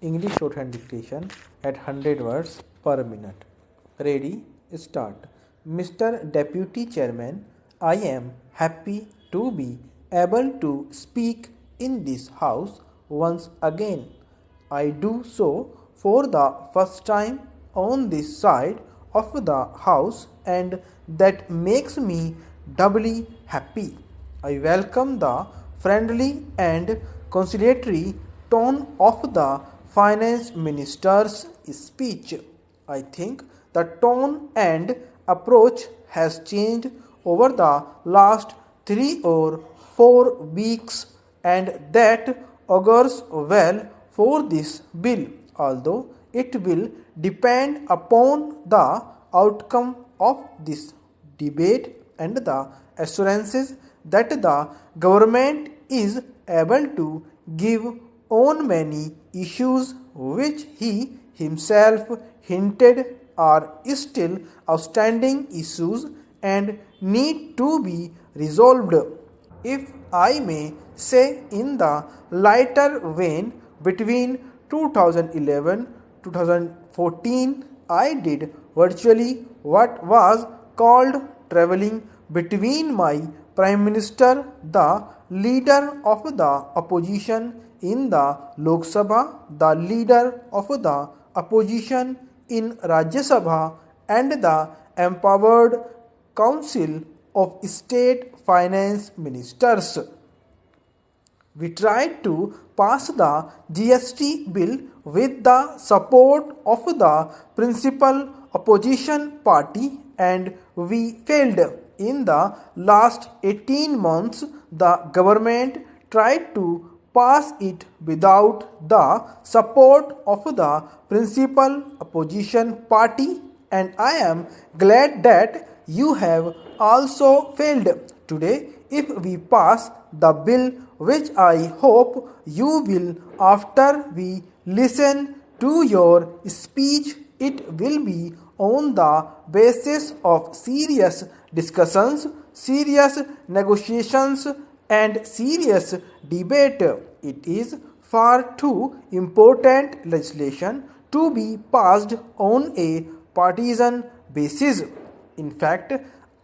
English shorthand dictation at 100 words per minute. Ready? Start. Mr. Deputy Chairman, I am happy to be able to speak in this house once again. I do so for the first time on this side of the house, and that makes me doubly happy. I welcome the friendly and conciliatory tone of the finance minister's speech. I think the tone and approach has changed over the last 3 or 4 weeks, and that augurs well for this bill, although it will depend upon the outcome of this debate and the assurances that the government is able to give on many issues which he himself hinted are still outstanding issues and need to be resolved. If I may say, in the lighter vein, between 2011-2014, I did virtually what was called traveling between my Prime Minister, the leader of the opposition in the Lok Sabha, the leader of the opposition in Rajya Sabha, and the empowered Council of State Finance Ministers. We tried to pass the GST bill with the support of the principal opposition party, and we failed. In the last 18 months, the government tried to pass it without the support of the principal opposition party, and I am glad that you have also failed. Today, if we pass the bill, which I hope you will after we listen to your speech, it will be on the basis of serious discussions, serious negotiations, and serious debate. It is far too important legislation to be passed on a partisan basis. In fact,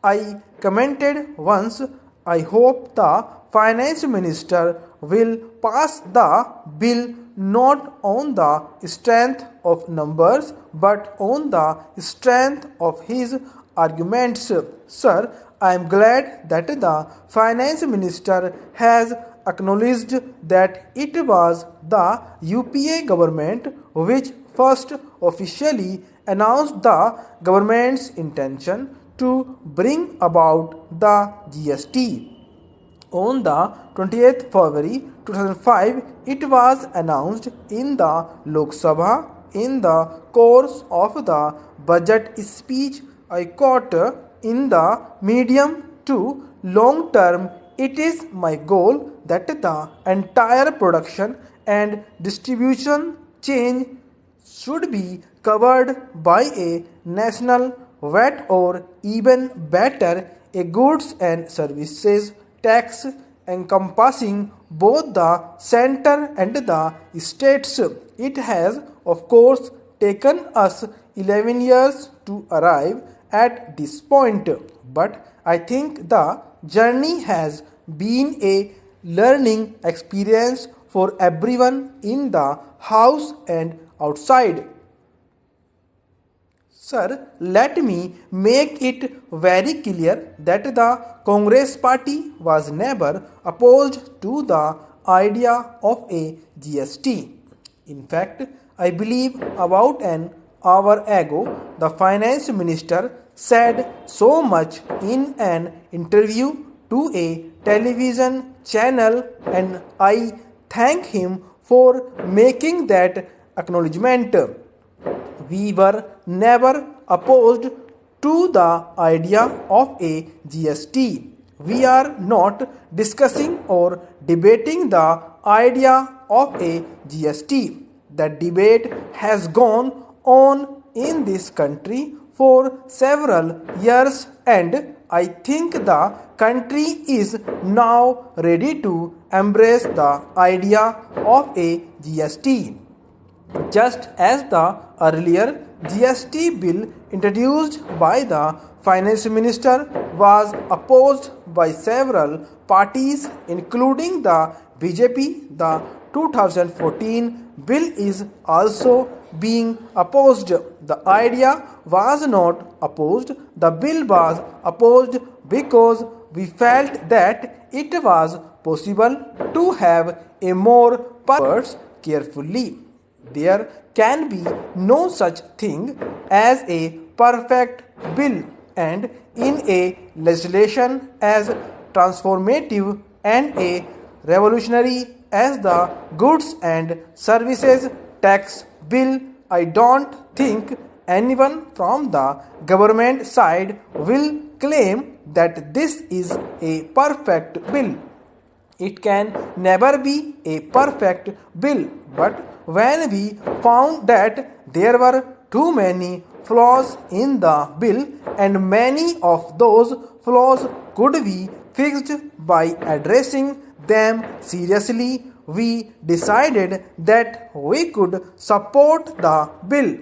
I commented once, I hope the finance minister will pass the bill not on the strength of numbers but on the strength of his arguments. Sir, I am glad that the finance minister has acknowledged that it was the UPA government which first officially announced the government's intention to bring about the GST. On the 20th February 2005, it was announced in the Lok Sabha. In the course of the budget speech, I quote, "In the medium to long term, it is my goal that the entire production and distribution chain should be covered by a national VAT, or even better, a goods and services tax encompassing both the center and the states. It has, of course, taken us 11 years to arrive at this point, but I think the journey has been a learning experience for everyone in the house and outside. Sir, let me make it very clear that the Congress party was never opposed to the idea of a GST. In fact, I believe about an hour ago, the finance minister said so much in an interview to a television channel, and I thank him for making that acknowledgement. We were never opposed to the idea of a GST. We are not discussing or debating the idea of a GST. The debate has gone on in this country for several years, and I think the country is now ready to embrace the idea of a GST. just as the earlier GST bill introduced by the finance minister was opposed by several parties including the BJP. The 2014 bill is also being opposed. The idea was not opposed. The bill was opposed because we felt that it was possible to have a more purpose carefully. There can be no such thing as a perfect bill, and in a legislation as transformative and a revolutionary as the goods and services tax bill, I don't think anyone from the government side will claim that this is a perfect bill. It can never be a perfect bill, but when we found that there were too many flaws in the bill and many of those flaws could be fixed by addressing them seriously, we decided that we could support the bill.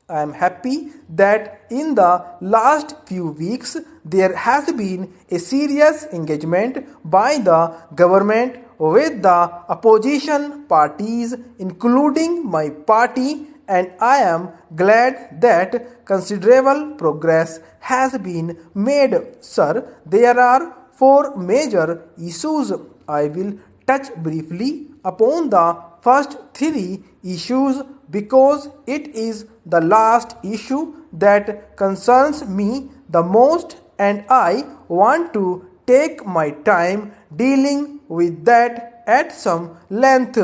I am happy that in the last few weeks there has been a serious engagement by the government with the opposition parties, including my party, and I am glad that considerable progress has been made. Sir, there are four major issues. I will touch briefly upon the first three issues because it is the last issue that concerns me the most, and I want to take my time dealing with that at some length.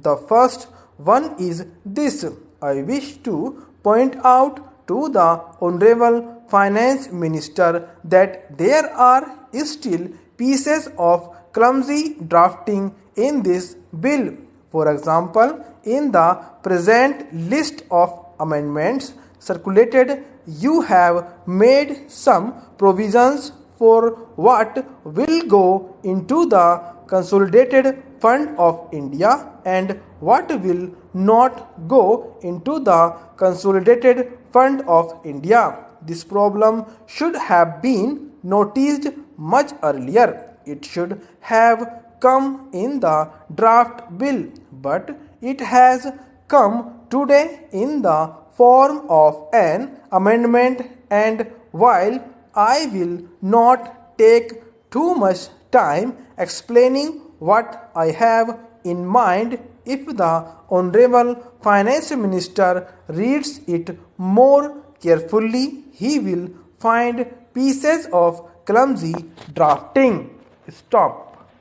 The first one is this. I wish to point out to the Honorable Finance Minister that there are still pieces of clumsy drafting in this bill. For example, in the present list of amendments circulated, you have made some provisions for what will go into the Consolidated Fund of India and what will not go into the Consolidated Fund of India. This problem should have been noticed much earlier. It should have come in the draft bill, but it has come today in the form of an amendment, and while I will not take too much time explaining what I have in mind, if the Honorable Finance Minister reads it more carefully, he will find pieces of clumsy drafting. Stop.